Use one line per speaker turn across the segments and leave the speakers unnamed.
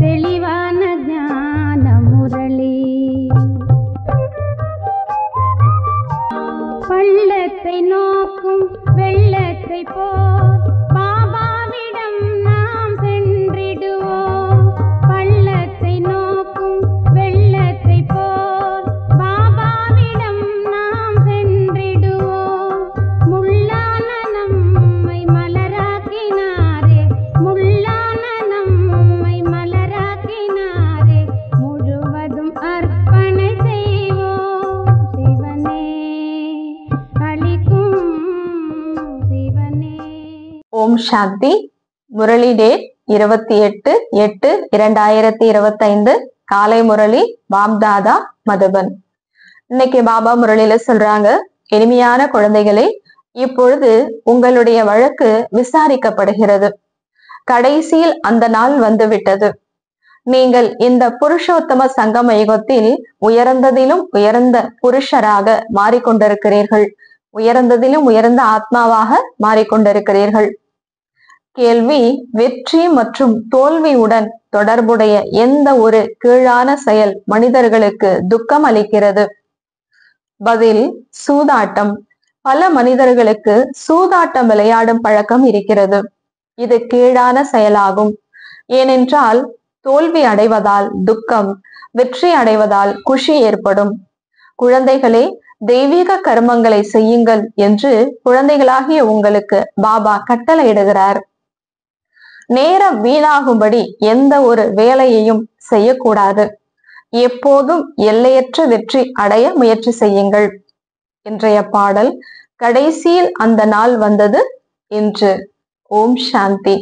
தெளிவான ஞான முரளி. பள்ளத்தை நோக்கும் வெள்ளத்தை போல் பாபாவிடம் நாம் சென்றிடுவோம். பள்ளத்தை நோக்கும் வெள்ளத்தை போல் பாபாவிடம் நாம் சென்றிடுவோம். முள்ளான நம்மை மலராக்கினாரே, முள்ளான நம்மை மலராக்கினாரே, முழுவதும் அர்ப்பணை செய்வோம் சிவனே, அளிக்கும் சிவனே.
ஓம் சாந்தி. முரளி டேட் 28/8/2025 காலை முரளி பாப்தாதா மதுபன். இன்னைக்கு பாபா முரளியில சொல்றாங்க, இனிமையான குழந்தைகளே, இப்பொழுது உங்களுடைய வழக்கு விசாரிக்கப்படுகிறது. கடைசியில் அந்த நாள் வந்துவிட்டது. நீங்கள் இந்த புருஷோத்தம சங்கம யுகத்தில் உயர்ந்ததிலும் உயர்ந்த புருஷராக மாறிக்கொண்டிருக்கிறீர்கள். உயர்ந்ததிலும் உயர்ந்த ஆத்மாவாக மாறிக்கொண்டிருக்கிறீர்கள். கேள்வி: வெற்றி மற்றும் தோல்வியுடன் தொடர்புடைய எந்த ஒரு கீழான செயல் மனிதர்களுக்கு துக்கம் அளிக்கிறது? பதில்: சூதாட்டம். பல மனிதர்களுக்கு சூதாட்டம் விளையாடும் பழக்கம் இருக்கிறது. இது கீழான செயலாகும். ஏனென்றால் தோல்வி அடைவதால் துக்கம், வெற்றி அடைவதால் குஷி ஏற்படும். குழந்தைகளே, தெய்வீக கர்மங்களை செய்யுங்கள் என்று குழந்தைகளாகிய உங்களுக்கு பாபா கட்டளையிடுகிறார். நேரம் வீணாகும்படி எந்த ஒரு வேலையையும் செய்யக்கூடாது. எப்போதும் எல்லையற்ற வெற்றி அடைய முயற்சி செய்யுங்கள். இன்றைய பாடல்: கடைசியில் அந்த நாள் வந்தது இன்று. ஓம் சாந்தி.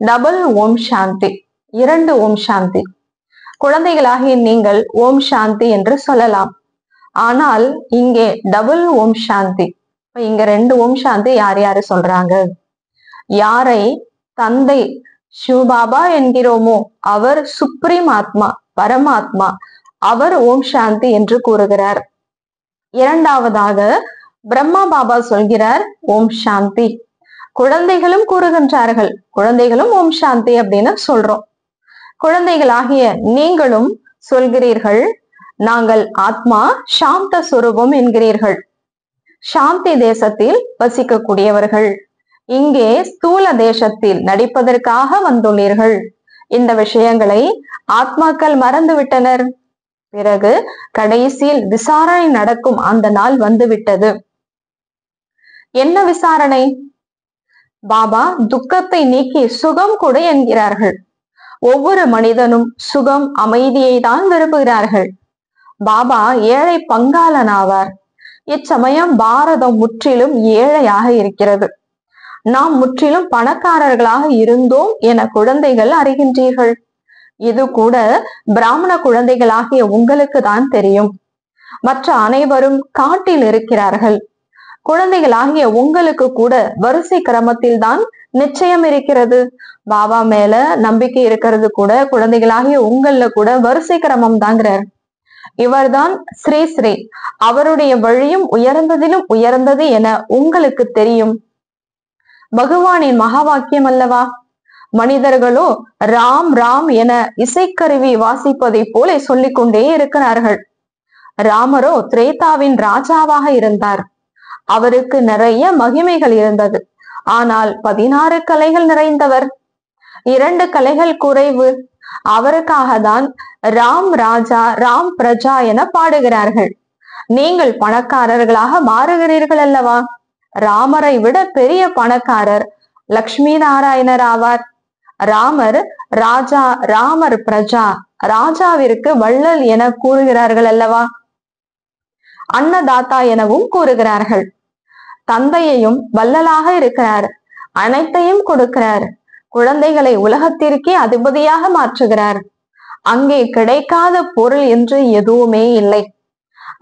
டபுள் ஓம் சாந்தி, 2 ஓம் சாந்தி. குழந்தைகளாகிய நீங்கள் ஓம் சாந்தி என்று சொல்லலாம். ஆனால் இங்கே டபுள் ஓம் சாந்தி. இங்க 2 ஓம் சாந்தி யார் யாரு சொல்றாங்க? யாரை தந்தை சிவபாபா என்கிறோமோ அவர் சுப்ரீம் ஆத்மா, பரமாத்மா, அவர் ஓம் சாந்தி என்று கூறுகிறார். இரண்டாவதாக பிரம்மா பாபா சொல்கிறார் ஓம் சாந்தி. குழந்தைகளும் கூறுகின்றார்கள், குழந்தைகளும் ஓம் சாந்தி அப்படின்னு சொல்றோம். குழந்தைகளாகிய நீங்களும் சொல்கிறீர்கள், நாங்கள் ஆத்மா சாந்த சுரூபம் என்கிறீர்கள். சாந்தி தேசத்தில் வசிக்கக்கூடியவர்கள். இங்கே ஸ்தூல தேசத்தில் நடிப்பதற்காக வந்துள்ளீர்கள். இந்த விஷயங்களை ஆத்மாக்கள் மறந்துவிட்டனர். பிறகு கடைசியில் விசாரணை நடக்கும் அந்த நாள் வந்துவிட்டது. என்ன விசாரணை? பாபா துக்கத்தை நீக்கி சுகம் கொடு என்கிறார்கள். ஒவ்வொரு மனிதனும் சுகம், அமைதியை தான் விரும்புகிறார்கள். பாபா ஏழை பங்காளனாவார். இச்சமயம் பாரதம் முற்றிலும் ஏழையாக இருக்கிறது. நாம் முற்றிலும் பணக்காரர்களாக இருந்தோம் என குழந்தைகள் அறிகின்றீர்கள். இது கூட பிராமண குழந்தைகளாகிய உங்களுக்கு தான் தெரியும். மற்ற அனைவரும் காட்டில் இருக்கிறார்கள். குழந்தைகளாகிய உங்களுக்கு கூட வரிசை கிரமத்தில் தான் நிச்சயம் இருக்கிறது. பாபா மேல நம்பிக்கை இருக்கிறது கூட குழந்தைகளாகிய உங்கள கூட வரிசை கிரமம் தாங்கிறார். இவர்தான் ஸ்ரீ ஸ்ரீ. அவருடைய வழியும் உயர்ந்ததிலும் உயர்ந்தது என உங்களுக்கு தெரியும். பகவானின் மகா வாக்கியம் அல்லவா? மனிதர்களோ ராம் ராம் என இசைக்கருவி வாசிப்பதை போல சொல்லிக்கொண்டே இருக்கிறார்கள். ராமரோ திரேதாவின் ராஜாவாக இருந்தார். அவருக்கு நிறைய மகிமைகள் இருந்தது. ஆனால் 16 கலைகள் நிறைந்தவர். 2 கலைகள் குறைவு. அவருக்காக தான் ராம் ராஜா, ராம் பிரஜா என பாடுகிறார்கள். நீங்கள் பணக்காரர்களாக மாறுகிறீர்கள் அல்லவா? ராமரை விட பெரிய பணக்காரர் லக்ஷ்மி நாராயணர் ஆவார். ராமர் ராஜா, ராமர் பிரஜா, ராஜாவிற்கு வள்ளல் என கூறுகிறார்கள் அல்லவா? அன்னதாத்தா எனவும் கூறுகிறார்கள். தந்தையையும் வள்ளலாக இருக்கிறார். அனைத்தையும் கொடுக்கிறார். குழந்தைகளை உலகத்திற்கே அதிபதியாக மாற்றுகிறார். அங்கே கிடைக்காத பொருள் என்று எதுவுமே இல்லை.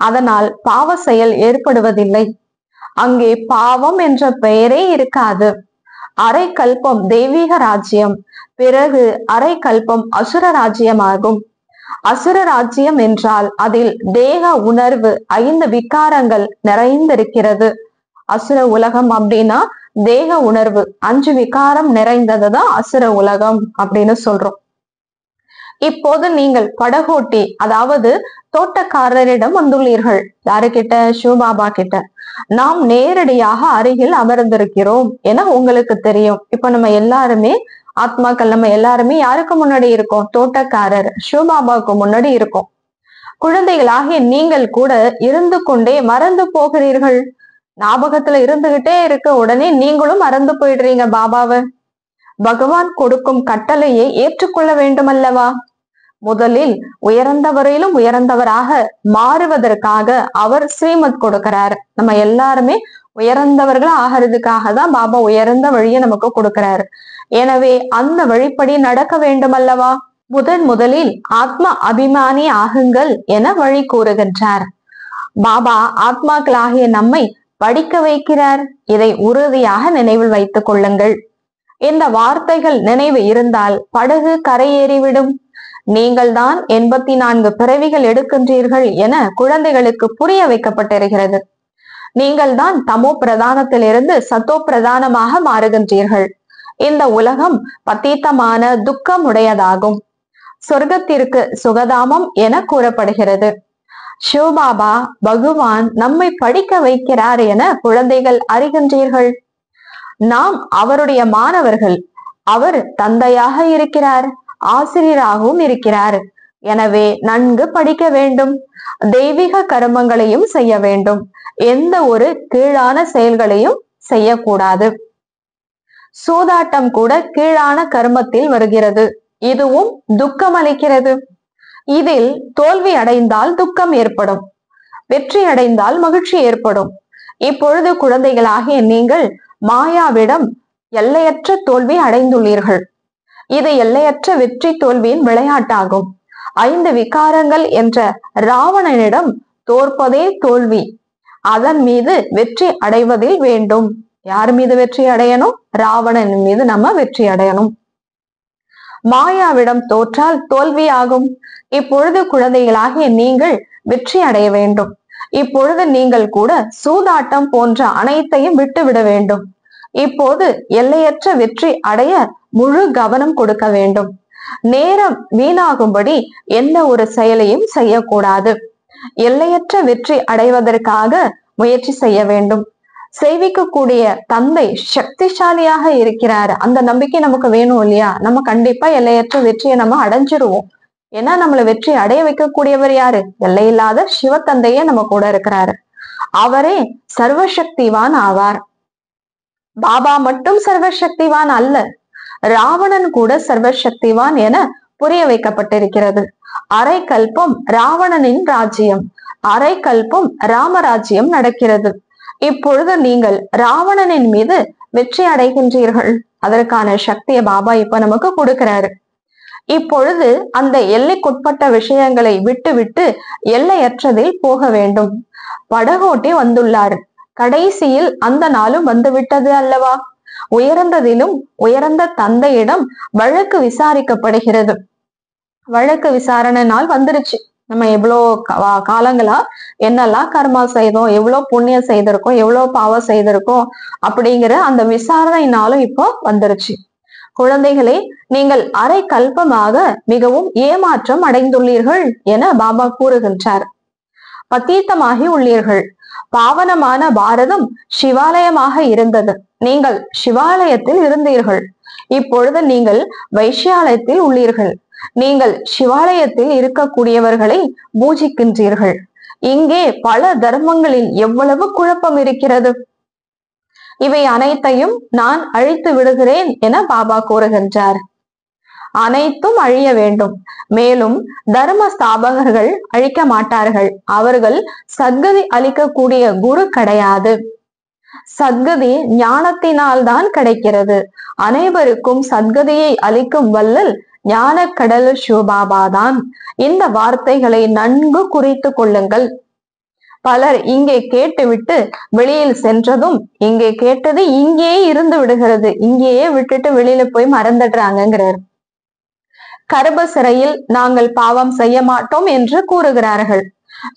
அதனால் பாவ செயல் ஏற்படுவதில்லை. அங்கே பாவம் என்ற பெயரே இருக்காது. அரை கல்பம் தெய்வீக ராஜ்யம், பிறகு அரை கல்பம் அசுர ராஜ்யமாகும். அசுர ராஜ்யம் என்றால் அதில் தேக உணர்வு, 5 விகாரங்கள் நிறைந்திருக்கிறது. அசுர உலகம் அப்படின்னா தேக உணர்வு, 5 விகாரம் நிறைந்ததுதான் அசுர உலகம் அப்படின்னு சொல்றோம். இப்போது நீங்கள் படகோட்டி அதாவது தோட்டக்காரரிடம் வந்துள்ளீர்கள். யாருக்கிட்ட? சிவபாபா கிட்ட. நாம் நேரடியாக அருகில் அமர்ந்திருக்கிறோம் என உங்களுக்கு தெரியும். இப்ப நம்ம எல்லாருமே ஆத்மாக்கள், நம்ம எல்லாருமே யாருக்கு முன்னாடி இருக்கோம்? தோட்டக்காரர் சிவபாபாவுக்கு முன்னாடி இருக்கோம். குழந்தைகளாகிய நீங்கள் கூட இருந்து கொண்டே மறந்து போகிறீர்கள். ஞாபகத்துல இருந்துகிட்டே இருக்க உடனே நீங்களும் மறந்து போயிடுறீங்க பாபாவை. பகவான் கொடுக்கும் கட்டளையை ஏற்றுக்கொள்ள வேண்டும் அல்லவா? முதலில் உயர்ந்தவரையிலும் உயர்ந்தவராக மாறுவதற்காக அவர் ஸ்ரீமத் கொடுக்கிறார். நம்ம எல்லாருமே உயர்ந்தவர்கள் ஆகிறதுக்காக தான் பாபா உயர்ந்த வழியை நமக்கு கொடுக்கிறாரு. எனவே அந்த வழிப்படி நடக்க வேண்டும் அல்லவா? முதலில் ஆத்ம அபிமானி ஆகுங்கள் என வழி கூறுகின்றார். பாபா ஆத்மாக்களாகிய நம்மை படிக்க வைக்கிறார். இதை உறுதியாக நினைவில் வைத்துக் கொள்ளுங்கள். இந்த வார்த்தைகள் நினைவு இருந்தால் படகு கரையேறிவிடும். நீங்கள் தான் 84 பிறவிகள் எடுக்கின்றீர்கள் என குழந்தைகளுக்கு புரிய வைக்கப்பட்டிருக்கிறது. நீங்கள் தான் தமோ பிரதானத்திலிருந்து சத்தோ பிரதானமாக மாறுகின்றீர்கள். இந்த உலகம் பத்தீத்தமான துக்கம் உடையதாகும். சொர்க்கத்திற்கு சுகதாமம் என கூறப்படுகிறது. சிவபாபா பகவான் நம்மை படிக்க வைக்கிறார் என குழந்தைகள் அறிகின்றீர்கள். நாம் அவருடைய மாணவர்கள். அவர் தந்தையாக இருக்கிறார், ஆசிரியராகவும் இருக்கிறார். எனவே நன்கு படிக்க வேண்டும். தெய்வீக கர்மங்களையும் செய்ய வேண்டும். எந்த ஒரு கீழான செயல்களையும் செய்யக்கூடாது. சூதாட்டம் கூட கீழான கர்மத்தில் வருகிறது. இதுவும் துக்கம் அளிக்கிறது. இதில் தோல்வி அடைந்தால் துக்கம் ஏற்படும், வெற்றி அடைந்தால் மகிழ்ச்சி ஏற்படும். இப்பொழுது குழந்தைகளாகிய நீங்கள் மாயாவிடம் எல்லையற்ற தோல்வி அடைந்துள்ளீர்கள். இது எல்லையற்ற வெற்றி தோல்வியின் விளையாட்டாகும். 5 விகாரங்கள் என்ற ராவணனிடம் தோற்பதே தோல்வி. அதன் மீது வெற்றி அடைவதில் வேண்டும். யார் மீது வெற்றி அடையணும்? ராவணன் மீது நம்ம வெற்றி அடையணும். மாயாவிடம் தோற்றால் தோல்வியாகும். இப்பொழுது குழந்தைகளாகிய நீங்கள் வெற்றி அடைய வேண்டும். இப்பொழுது நீங்கள் கூட சூதாட்டம் போன்ற அனைத்தையும் விட்டுவிட வேண்டும். இப்போது எல்லையற்ற வெற்றி அடைய முழு கவனம் கொடுக்க வேண்டும். நேரம் வீணாகும்படி எந்த ஒரு செயலையும் செய்யக்கூடாது. எல்லையற்ற வெற்றி அடைவதற்காக முயற்சி செய்ய வேண்டும். செய்விக்கக்கூடிய தந்தை சக்திசாலியாக இருக்கிறார். அந்த நம்பிக்கை நமக்கு வேணும் இல்லையா? நம்ம கண்டிப்பா எல்லையற்ற வெற்றியை நம்ம அடைஞ்சிருவோம். ஏன்னா நம்மள வெற்றி அடைய வைக்கக்கூடியவர் யாரு? எல்லையில்லாத சிவத்தந்தையே நம்ம கூட இருக்கிறாரு. அவரே சர்வசக்திவான் ஆவார். பாபா மட்டும் சர்வசக்திவான் அல்ல, ராவணன் கூட சர்வசக்திவான் என புரிய வைக்கப்பட்டிருக்கிறது. அரை கல்பம் ராவணனின் ராஜ்யம், அரை கல்பம் ராமராஜ்யம் நடக்கிறது. இப்பொழுது நீங்கள் ராவணனின் மீது வெற்றி அடைகின்றீர்கள். அதற்கான சக்தியை பாபா இப்ப நமக்கு கொடுக்கிறாரு. இப்பொழுது அந்த எல்லைக்குட்பட்ட விஷயங்களை விட்டு எல்லையற்றதில் போக வேண்டும். படகோட்டி வந்துள்ளார். கடைசியில் அந்த நாளும் வந்துவிட்டது அல்லவா? உயர்ந்ததிலும் உயர்ந்த தந்தையிடம் வழக்கு விசாரிக்கப்படுகிறது. வழக்கு விசாரணை நாள் வந்துருச்சு. நம்ம எவ்வளோ காலங்களா என்னெல்லாம் கர்மா செய்தோம், எவ்வளவு புண்ணியம் செய்திருக்கோம், எவ்வளவு பாவம் செய்திருக்கோம் அப்படிங்கிற அந்த விசாரணை நாளும் இப்போ வந்துருச்சு. குழந்தைகளே, நீங்கள் அரை கல்பமாக மிகவும் ஏமாற்றம் அடைந்துள்ளீர்கள் என பாபா கூறுகின்றார். பத்தீத்தமாகி உள்ளீர்கள். பாவனமான பாரதம் சிவாலயமாக இருந்தது. நீங்கள் சிவாலயத்தில் இருந்தீர்கள். இப்பொழுது நீங்கள் வைஷ்யாலயத்தில் உள்ளீர்கள். நீங்கள் சிவாலயத்தில் இருக்கக்கூடியவர்களை பூஜிக்கின்றீர்கள். இங்கே பல தர்மங்களில் எவ்வளவு குழப்பம் இருக்கிறது. இவை அனைத்தையும் நான் அழித்து விடுகிறேன் என பாபா கூறுகின்றார். அனைத்தும் அழிய வேண்டும். மேலும் தர்ம ஸ்தாபகர்கள் அழிக்க மாட்டார்கள். அவர்கள் சத்கதி அளிக்கக்கூடிய குரு கிடையாது. சத்கதி ஞானத்தினால் தான் கிடைக்கிறது. அனைவருக்கும் சத்கதியை அளிக்கும் வல்லல் ஞான கடல் சிவபாபா தான். இந்த வார்த்தைகளை நன்கு குறித்து கொள்ளுங்கள். பலர் இங்கே கேட்டுவிட்டு வெளியில் சென்றதும் இங்கே கேட்டது இங்கேயே இருந்து விடுகிறது. இங்கேயே விட்டுட்டு வெளியில போய் மறந்துடுறாங்கிறார். கர்ப்ப சிறையில் நாங்கள் பாவம் செய்ய மாட்டோம் என்று கூறுகிறார்கள்.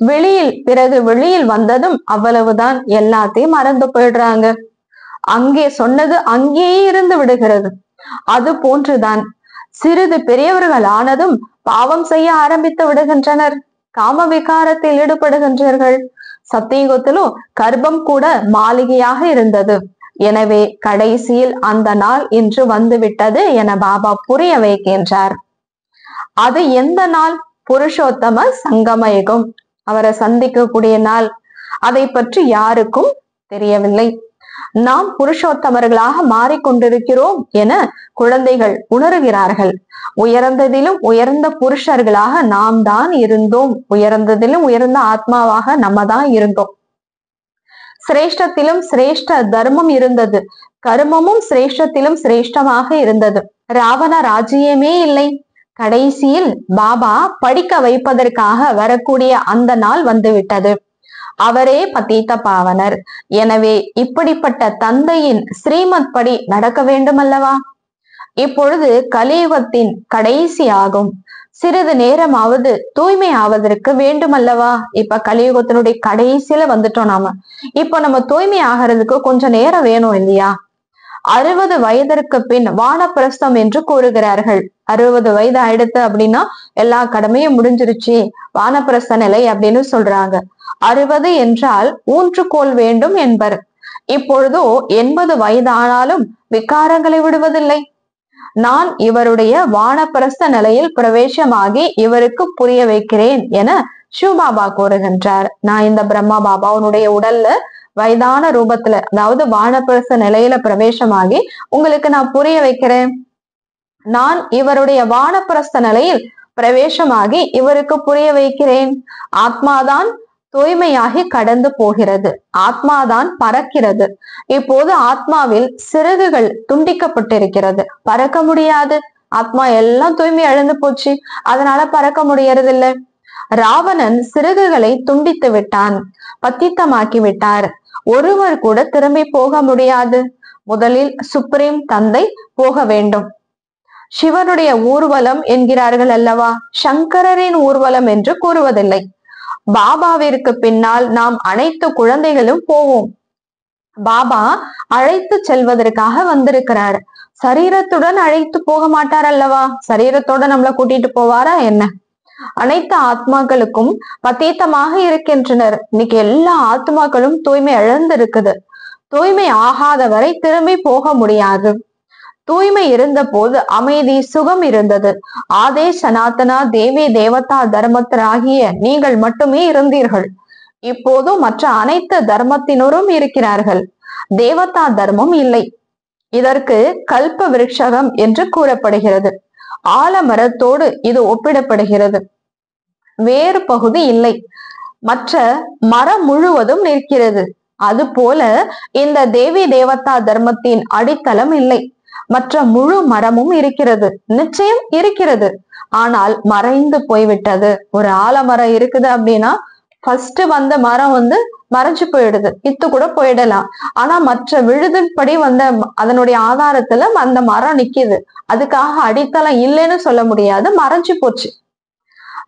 வெளியில் வந்ததும் அவ்வளவுதான், எல்லாத்தையும் மறந்து போயிடுறாங்க. அங்கே சொன்னது அங்கேயே இருந்து விடுகிறது. அது போன்றுதான் சிறிது பெரியவர்கள் ஆனதும் பாவம் செய்ய ஆரம்பித்து விடுகின்றனர். காம விகாரத்தில் ஈடுபடுகின்றார்கள். சத்தியுகத்திலோ கர்ப்பம் கூட மாளிகையாக இருந்தது. எனவே கடைசியில் அந்த நாள் இன்று வந்துவிட்டது என பாபா புரிய வைக்கின்றார். அது எந்த நாள்? புருஷோத்தம சங்கம யுகம், அவரை சந்திக்கக்கூடிய நாள். அதை பற்றி யாருக்கும் தெரியவில்லை. நாம் புருஷோத்தமர்களாக மாறிக்கொண்டிருக்கிறோம் என குழந்தைகள் உணர்கிறார்கள். உயர்ந்ததிலும் உயர்ந்த புருஷர்களாக நாம் தான் இருந்தோம். உயர்ந்ததிலும் உயர்ந்த ஆத்மாவாக நம்ம தான் இருந்தோம். சிரேஷ்டத்திலும் சிரேஷ்ட தர்மம் இருந்தது. கர்மமும் சிரேஷ்டத்திலும் சிரேஷ்டமாக இருந்தது. ராவண ராஜ்யமே இல்லை. கடைசியில் பாபா படிக்க வைப்பதற்காக வரக்கூடிய அந்த நாள் வந்துவிட்டது. அவரே பதீத்த பாவனர். எனவே இப்படிப்பட்ட தந்தையின் ஸ்ரீமத் படி நடக்க வேண்டும் அல்லவா? இப்பொழுது கலியுகத்தின் கடைசி ஆகும். சிறிது நேரமாவது தூய்மை ஆவதற்கு வேண்டும் அல்லவா? இப்ப கலியுகத்தினுடைய கடைசியில வந்துட்டோம் நாம. இப்ப நம்ம தூய்மை ஆகிறதுக்கு கொஞ்சம் நேரம் வேணும் இல்லையா? 60 வயதிற்கு பின் வானப்பிரஸ்தம் என்று கூறுகிறார்கள். 60 வயது ஆயிடுத்து அப்படின்னா எல்லா கடமையும் முடிஞ்சிருச்சு, வானப்பிரஸ்த நிலை அப்படின்னு சொல்றாங்க. 60 என்றால் ஊன்றுகோல் வேண்டும் என்பர். இப்பொழுதோ 80 வயது ஆனாலும் விகாரங்களை விடுவதில்லை. நான் இவருடைய வானப்பிரஸ்த நிலையில் பிரவேசமாகி இவருக்கு புரிய வைக்கிறேன் என சிவபாபா கூறுகின்றார். நான் இந்த பிரம்மா பாபாவுடைய உடல்ல வயதான ரூபத்துல, அதாவது வானப்பிரஸ்த நிலையில பிரவேசமாகி உங்களுக்கு நான் புரிய வைக்கிறேன். நான் இவருடைய வானப்பிரஸ்த நிலையில் பிரவேசமாகி இவருக்கு புரிய வைக்கிறேன். ஆத்மாதான் தூய்மையாகி கடந்து போகிறது. ஆத்மாதான் பறக்கிறது. இப்போது ஆத்மாவில் சிறகுகள் துண்டிக்கப்பட்டிருக்கிறது. பறக்க முடியாது. ஆத்மா எல்லாம் தூய்மை இழந்து போச்சு, அதனால பறக்க முடியறதில்லை. ராவணன் சிறகுகளை துண்டித்து விட்டான், பத்தித்தமாக்கி விட்டார். ஒருவர் கூட திரும்பி போக முடியாது. முதலில் சுப்ரீம் தந்தை போக வேண்டும். சிவனுடைய ஊர்வலம் என்கிறார்கள் அல்லவா? சங்கரரின் ஊர்வலம் என்று கூறுவதில்லை. பாபாவிற்கு பின்னால் நாம் அனைத்து குழந்தைகளும் போவோம். பாபா அழைத்து செல்வதற்காக வந்திருக்கிறார். சரீரத்துடன் அழைத்து போக மாட்டார் அல்லவா? சரீரத்தோட நம்மளை கூட்டிட்டு போவாரா என்ன? அனைத்து ஆத்மாக்களுக்கும் பதீத்தமாக இருக்கின்றனர். இன்னைக்கு எல்லா ஆத்மாக்களும் தூய்மை இழந்திருக்குது. தூய்மை ஆகாத வரை திரும்பி போக முடியாது. தூய்மை இருந்த போது அமைதி, சுகம் இருந்தது. ஆதே சனாதனா தேவி தேவதா தர்மத்தராகிய நீங்கள் மட்டுமே இருந்தீர்கள். இப்போது மற்ற அனைத்து தர்மத்தினரும் இருக்கிறார்கள். தேவதா தர்மம் இல்லை. இதற்கு கல்ப விருட்சகம் என்று கூறப்படுகிறது. ஆலமரத்தோடு இது ஒப்பிடப்படுகிறது. வேறு பகுதி இல்லை. மற்ற மரம் முழுவதும் நிற்கிறது. அதுபோல இந்த தேவி தேவதா தர்மத்தின் அடித்தளம் இல்லை. மற்ற முழு மரமும் இருக்கிறது, நிச்சயம் இருக்கிறது. ஆனால் மறைந்து போய்விட்டது. ஒரு ஆலமரம் இருக்குது அப்படின்னா ஃபர்ஸ்ட் வந்த மரம் மறைஞ்சு போயிடுது, இத்து கூட போயிடலாம். ஆனா மற்ற விழுதின்படி அதனுடைய ஆதாரத்துல அந்த மரம் நிக்குது. அதுக்காக அடித்தளம் இல்லைன்னு சொல்ல முடியாது, மறைஞ்சு போச்சு.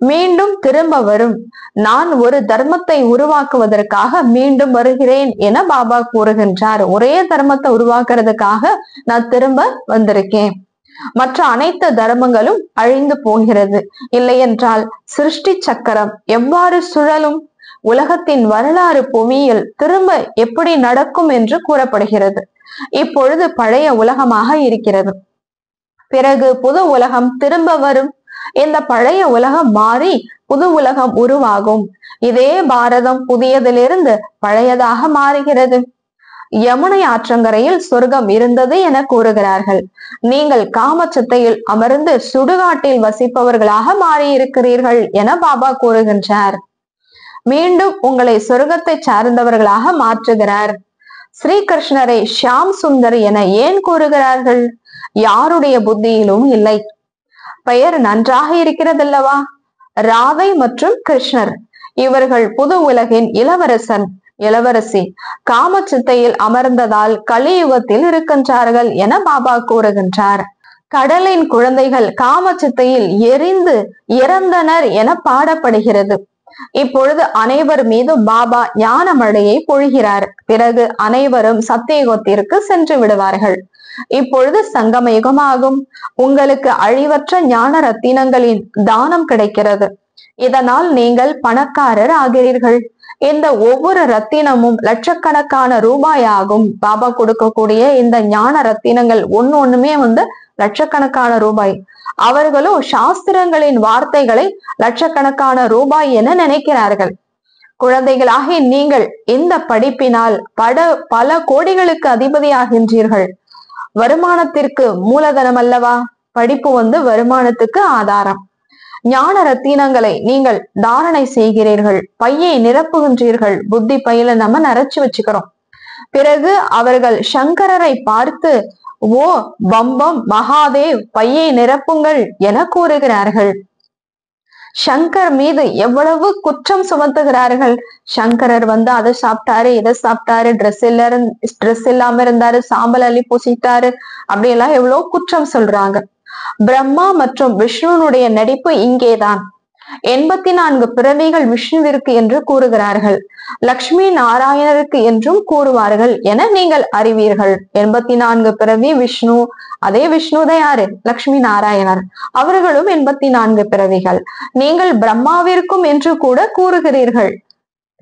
மீண்டும் திரும்ப வரும். நான் ஒரு தர்மத்தை உருவாக்குவதற்காக மீண்டும் வருகிறேன் என பாபா கூறுகின்றார். ஒரே தர்மத்தை உருவாக்குறதுக்காக நான் திரும்ப வந்திருக்கேன். மற்ற அனைத்து தர்மங்களும் அழிந்து போகிறது. இல்லை என்றால் சிருஷ்டி சக்கரம் எவ்வாறு சுழலும்? உலகத்தின் வரலாறு புவியில் திரும்ப எப்படி நடக்கும் என்று கூறப்படுகிறது. இப்பொழுது பழைய உலகமாக இருக்கிறது. பிறகு புது உலகம் திரும்ப வரும். இந்த பழைய உலகம் மாறி புது உலகம் உருவாகும். இதே பாரதம் புதியதிலிருந்து பழையதாக மாறுகிறது. யமுனை ஆற்றங்கரையில் சொர்க்கம் இருந்தது என கூறுகிறார்கள். நீங்கள் காமச்சத்தையில் அமர்ந்து சுடுகாட்டில் வசிப்பவர்களாக மாறியிருக்கிறீர்கள் என பாபா கூறுகின்றார். மீண்டும் உங்களை சொர்க்கத்தை சார்ந்தவர்களாக மாற்றுகிறார். ஸ்ரீகிருஷ்ணரை ஷியாம் சுந்தர் என ஏன் கூறுகிறார்கள்? யாருடைய புத்தியிலும் இல்லை. பெயர் நன்றாக இருக்கிறதல்லவா? ராதை மற்றும் கிருஷ்ணர் இவர்கள் புது உலகின் இளவரசன், இளவரசி காமச்சித்தையில் அமர்ந்ததால் கலியுகத்தில் இருக்கின்றார்கள் என பாபா கூறுகின்றார். கடலின் குழந்தைகள் காமச்சித்தையில் எரிந்து இறந்தனர் என பாடப்படுகிறது. இப்பொழுது அனைவர் மீதும் பாபா ஞான மழையை பொழிகிறார். பிறகு அனைவரும் சத்தியுகத்திற்கு சென்று விடுவார்கள். இப்பொழுது சங்கம யுகமாகும். உங்களுக்கு அழிவற்ற ஞான ரத்தினங்களின் தானம் கிடைக்கிறது. இதனால் நீங்கள் பணக்காரர் ஆகிறீர்கள். இந்த ஒவ்வொரு ரத்தினமும் லட்சக்கணக்கான ரூபாய் ஆகும். பாபா கொடுக்கக்கூடிய இந்த ஞான ரத்தினங்கள் ஒண்ணுமே லட்சக்கணக்கான ரூபாய். அவர்களோ சாஸ்திரங்களின் வார்த்தைகளை லட்சக்கணக்கான ரூபாய் என நினைக்கிறார்கள். குழந்தைகளாகி நீங்கள் இந்த படிப்பினால் பல கோடிகளுக்கு அதிபதியாகின்றீர்கள். வருமானத்திற்கு மூலதனம் அல்லவா படிப்பு வருமானத்துக்கு ஆதாரம். ஞான ரத்தினங்களை நீங்கள் தாரணை செய்கிறீர்கள். பையை நிரப்புகின்றீர்கள். புத்தி பையில நம்ம நிறைச்சு வச்சுக்கிறோம். பிறகு அவர்கள் சங்கரரை பார்த்து, ஓ பம்பம் மகாதேவ், பையை நிரப்புங்கள் என கூறுகிறார்கள். சங்கர் மீது எவ்வளவு குற்றம் சுமத்துகிறார்கள். சங்கரர் அதை சாப்பிட்டாரு, இதை சாப்பிட்டாரு, ட்ரெஸ் இல்லாம இருந்தாரு, சாம்பல் அள்ளி பூசிட்டாரு, அப்படியெல்லாம் எவ்வளவு குற்றம் சொல்றாங்க. பிரம்மா மற்றும் விஷ்ணுனுடைய நடிப்பு இங்கேதான். 84 பிறவிகள் விஷ்ணுவிற்கு என்று கூறுகிறார்கள். லக்ஷ்மி நாராயணருக்கு என்றும் கூறுவார்கள் என நீங்கள் அறிவீர்கள். 84 பிறவி விஷ்ணு. அதே விஷ்ணுதான் யாரு? லக்ஷ்மி நாராயணர். அவர்களும் 84 பிறவிகள். நீங்கள் பிரம்மாவிற்கும் என்று கூட கூறுகிறீர்கள்.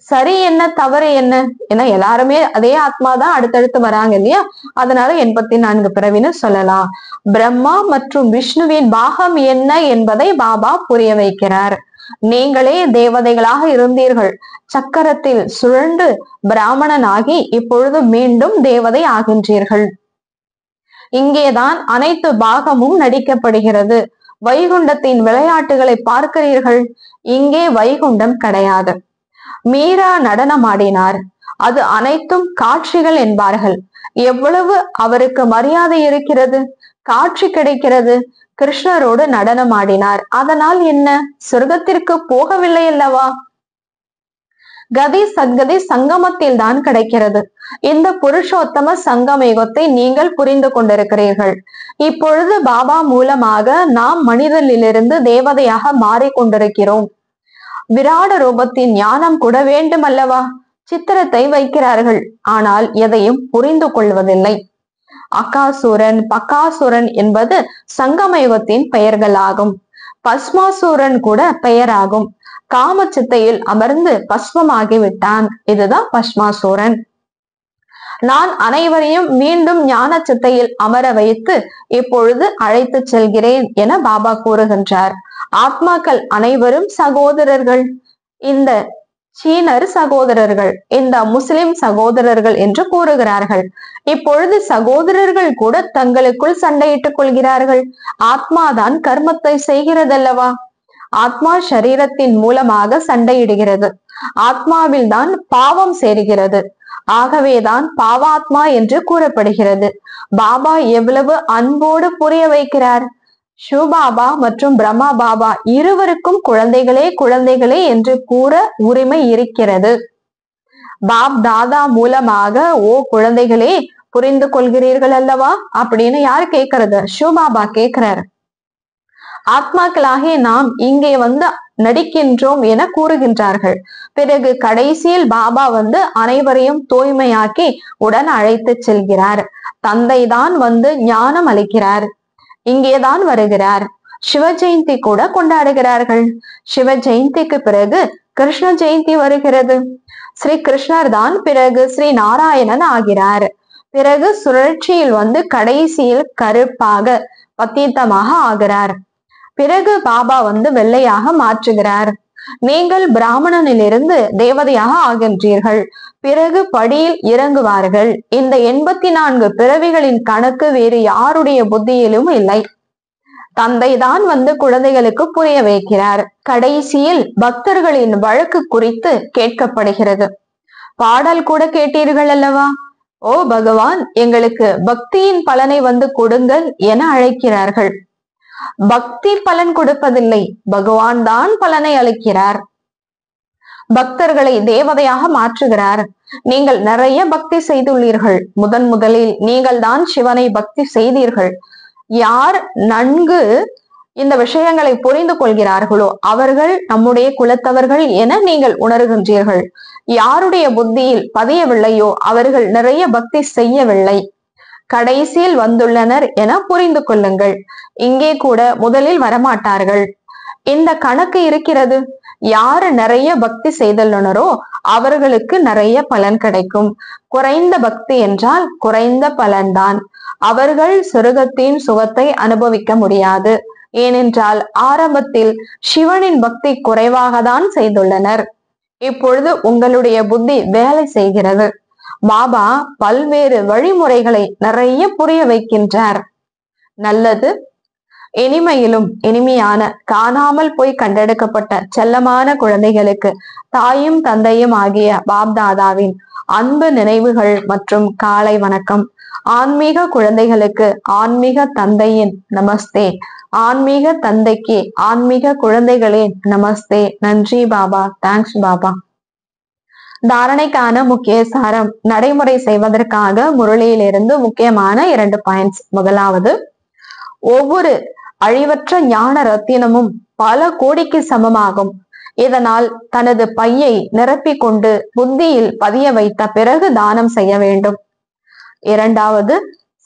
சரி என்ன, தவறு என்ன? ஏன்னா எல்லாருமே அதே ஆத்மாதான் அடுத்தடுத்து வராங்க இல்லையா? அதனால 84 பிறவின்னு சொல்லலாம். பிரம்மா மற்றும் விஷ்ணுவின் பாகம் என்ன என்பதை பாபா புரிய வைக்கிறார். நீங்களே தேவதைகளாக இருந்தீர்கள். சக்கரத்தில் சுழண்டு பிராமணனாகி இப்பொழுது மீண்டும் தேவதை ஆகின்றீர்கள். இங்கேதான் அனைத்து பாகமும் நடிக்கப்படுகிறது. வைகுண்டத்தின் விளையாட்டுகளை பார்க்கிறீர்கள். இங்கே வைகுண்டம் கிடையாது. மீரா நடனமாடினார். அது அனைத்தும் காட்சிகள் என்பார்கள். எவ்வளவு அவருக்கு மரியாதை இருக்கிறது, காட்சி கிடைக்கிறது. கிருஷ்ணரோடு நடனமாடினார். அதனால் என்ன? சொர்க்கத்திற்கு போகவில்லை அல்லவா? கதி சத்கதி சங்கமத்தில் தான் கிடைக்கிறது. இந்த புருஷோத்தம சங்கம யுகத்தை நீங்கள் புரிந்து கொண்டிருக்கிறீர்கள். இப்பொழுது பாபா மூலமாக நாம் மனிதனிலிருந்து தேவதையாக மாறிக்கொண்டிருக்கிறோம். விராட ரூபத்தின் ஞானம் கூட வேண்டும் அல்லவா? சித்திரத்தை வைக்கிறார்கள், ஆனால் எதையும் புரிந்து கொள்வதில்லை. அகாசுரன், பகாசுரன் என்பது சங்கமயுகத்தின் பெயர்களாகும். பஸ்மாசூரன் கூட பெயராகும். காம சித்தையில் அமர்ந்து பஸ்மமாகிவிட்டான். இதுதான் பஸ்மாசூரன். நான் அனைவரையும் மீண்டும் ஞான சித்தையில் அமர வைத்து இப்பொழுது அழைத்து செல்கிறேன் என பாபா கூறுகின்றார். ஆத்மாக்கள் அனைவரும் சகோதரர்கள். இந்த சீனர் சகோதரர்கள், இந்த முஸ்லிம் சகோதரர்கள் என்று கூறுகிறார்கள். இப்பொழுது சகோதரர்கள் கூட தங்களுக்குள் சண்டையிட்டுக் கொள்கிறார்கள். ஆத்மாதான் கர்மத்தை செய்கிறதல்லவா? ஆத்மா சரீரத்தின் மூலமாக சண்டையிடுகிறது. ஆத்மாவில் தான் பாவம் சேருகிறது. ஆகவேதான் பாவாத்மா என்று கூறப்படுகிறது. பாபா எவ்வளவு அன்போடு புரிய வைக்கிறார். சிவபாபா மற்றும் பிரம்மா பாபா இருவருக்கும் குழந்தைகளே குழந்தைகளே என்று கூற உரிமை இருக்கிறது. பாப் தாதா மூலமாக ஓ குழந்தைகளே புரிந்து கொள்கிறீர்கள் அல்லவா அப்படின்னு யார் கேட்கறது? சிவபாபா கேட்கிறார். ஆத்மாக்களாகிய நாம் இங்கே நடிக்கின்றோம் என கூறுகின்றார்கள். பிறகு கடைசியில் பாபா அனைவரையும் தூய்மையாக்கி உடன் அழைத்து செல்கிறார். தந்தை தான் ஞானம் அளிக்கிறார். இங்கேதான் வருகிறார். சிவ ஜெயந்தி கூட கொண்டாடுகிறார்கள். சிவ ஜெயந்திக்கு பிறகு கிருஷ்ண ஜெயந்தி வருகிறது. ஸ்ரீ கிருஷ்ணர் தான் பிறகு ஸ்ரீ நாராயணன் ஆகிறார். பிறகு சுழற்சியில் கடைசியில் கருப்பாக பத்தீத்தமாக ஆகிறார். பிறகு பாபா வெள்ளையாக மாற்றுகிறார். நீங்கள் பிராமணனிலிருந்து தேவதையாக ஆகின்றீர்கள். பிறகு படியில் இறங்குவார்கள். இந்த 84 பிறவிகளின் கணக்கு வேறு யாருடைய புத்தியிலும் இல்லை. தந்தைதான் குழந்தைகளுக்கு புரிய வைக்கிறார். கடைசியில் பக்தர்களின் வழக்கு குறித்து கேட்கப்படுகிறது. பாடல் கூட கேட்டீர்கள் அல்லவா? ஓ பகவான், எங்களுக்கு பக்தியின் பலனை கொடுங்கள் என அழைக்கிறார்கள். பக்தி பலன் கொடுப்பதில்லை, பகவான் தான் பலனை அளிக்கிறார். பக்தர்களை தேவதையாக மாற்றுகிறார். நீங்கள் நிறைய பக்தி செய்துள்ளீர்கள். முதலில் நீங்கள் தான் சிவனை பக்தி செய்தீர்கள். யார் நன்கு இந்த விஷயங்களை புரிந்து கொள்கிறார்களோ அவர்கள் நம்முடைய குலத்தவர்கள் என நீங்கள் உணர்கின்றீர்கள். யாருடைய புத்தியில் பதியவில்லையோ அவர்கள் நிறைய பக்தி செய்யவில்லை. கடைசியில் வந்துள்ளனர் என புரிந்து கொள்ளுங்கள். இங்கே கூட முதலில் வரமாட்டார்கள். இந்த கணக்கு இருக்கிறது. யாரு நிறைய பக்தி செய்துள்ளனரோ அவர்களுக்கு நிறைய பலன் கிடைக்கும். குறைந்த பக்தி என்றால் குறைந்த பலன்தான். அவர்கள் சொர்க்கத்தின் சுகத்தை அனுபவிக்க முடியாது. ஏனென்றால் ஆரம்பத்தில் சிவனின் பக்தி குறைவாக தான் செய்துள்ளனர். இப்பொழுது உங்களுடைய புத்தி வேலை செய்கிறது. பாபா பல்வேறு வழிமுறைகளை நிறைய புரிய வைக்கின்றார். நல்லது. இனிமையிலும் இனிமையான காணாமல் போய் கண்டெடுக்கப்பட்ட செல்லமான குழந்தைகளுக்கு தாயும் தந்தையும் ஆகிய பாப்தாதாவின் அன்பு நினைவுகள் மற்றும் காலை வணக்கம். ஆன்மீக குழந்தைகளுக்கு ஆன்மீக தந்தையின் நமஸ்தே. ஆன்மீக தந்தைக்கு ஆன்மீக குழந்தைகளின் நமஸ்தே. நன்றி பாபா. தேங்க்ஸ் பாபா. தாரணைக்கான முக்கிய சாரம். நடைமுறை செய்வதற்காக முரளியிலிருந்து முக்கியமான 2 பாயிண்ட்ஸ். முதலாவது, ஒவ்வொரு அழிவற்ற ஞான ரத்தினமும் பல கோடிக்கு சமமாகும். இதனால் தனது பையை நிரப்பிக் கொண்டு புத்தியில் பதிய வைத்த பிறகு தானம் செய்ய வேண்டும். இரண்டாவது,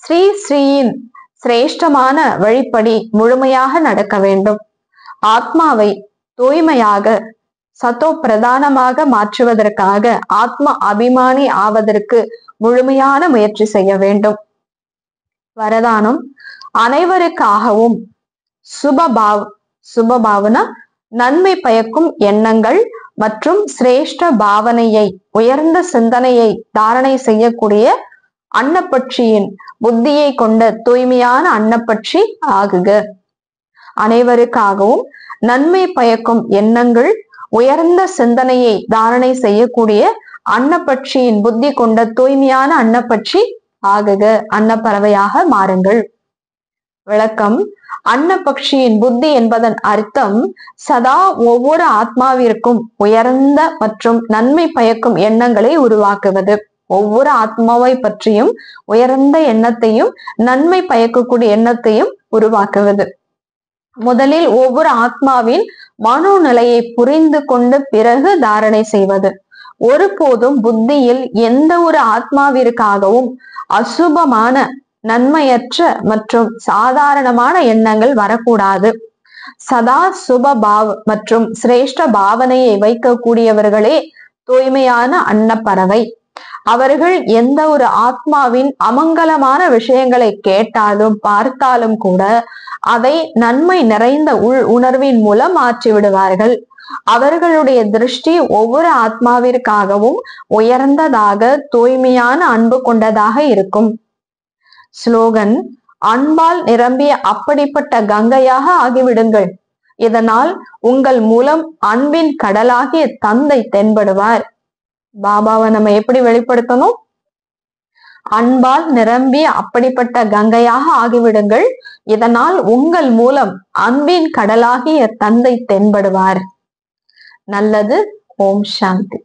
ஸ்ரீ ஸ்ரீயின் சிரேஷ்டமான வழிப்படி முழுமையாக நடக்க வேண்டும். ஆத்மாவை தூய்மையாக சத்தோ பிரதானமாக மாற்றுவதற்காக ஆத்ம அபிமானி ஆவதற்கு முழுமையான முயற்சி செய்ய வேண்டும். வரதானம். அனைவருக்காகவும் சுபபாவனா நன்மை பயக்கும் எண்ணங்கள் மற்றும் சிரேஷ்ட பாவனையை, உயர்ந்த சிந்தனையை தாரணை செய்யக்கூடிய அன்னப்பட்சியின் புத்தியை கொண்ட தூய்மையான அன்னப்பட்சி ஆகுக. அனைவருக்காகவும் நன்மை பயக்கும் எண்ணங்கள், உயர்ந்த சிந்தனையை தாரணை செய்யக்கூடிய அன்னப்பட்சியின் புத்தி கொண்ட தூய்மையான அன்னப்பட்சி ஆகுக. அன்னப்பறவையாக மாறுங்கள். விளக்கம். அன்னப்பட்சியின் புத்தி என்பதன் அர்த்தம் சதா ஒவ்வொரு ஆத்மாவிற்கும் உயர்ந்த மற்றும் நன்மை பயக்கும் எண்ணங்களை உருவாக்குவது. ஒவ்வொரு ஆத்மாவை பற்றியும் உயர்ந்த எண்ணத்தையும் நன்மை பயக்கக்கூடிய எண்ணத்தையும் உருவாக்குவது. முதலில் ஒவ்வொரு ஆத்மாவின் மனோநிலையை புரிந்து கொண்டு பிறகு தாரணை செய்வது. ஒருபோதும் புத்தியில் எந்த ஒரு ஆத்மாவிற்காகவும் அசுபமான, நன்மையற்ற மற்றும் சாதாரணமான எண்ணங்கள் வரக்கூடாது. சதா சுபபாவ் மற்றும் சிரேஷ்ட பாவனையை வைக்கக்கூடியவர்களே தூய்மையான அன்னப்பறவை. அவர்கள் எந்த ஒரு ஆத்மாவின் அமங்கலமான விஷயங்களை கேட்டாலும் பார்த்தாலும் கூட அதை நன்மை நிறைந்த உணர்வின் மூலம் மாற்றி விடுவார்கள். அவர்களுடைய திருஷ்டி ஒவ்வொரு ஆத்மாவிற்காகவும் உயர்ந்ததாக, தூய்மையான அன்பு கொண்டதாக இருக்கும். ஸ்லோகன். அன்பால் நிரம்பிய அப்படிப்பட்ட கங்கையாக ஆகிவிடுங்கள். இதனால் உங்கள் மூலம் அன்பின் கடலாகிய தந்தை தென்படுவார். பாபாவை நம்ம எப்படி வெளிப்படுத்தணும்? அன்பால் நிரம்பிய அப்படிப்பட்ட கங்கையாக ஆகிவிடுங்கள். இதனால் உங்கள் மூலம் அன்பின் கடலாகிய தந்தை தென்படுவார். நல்லது. ஓம் சாந்தி.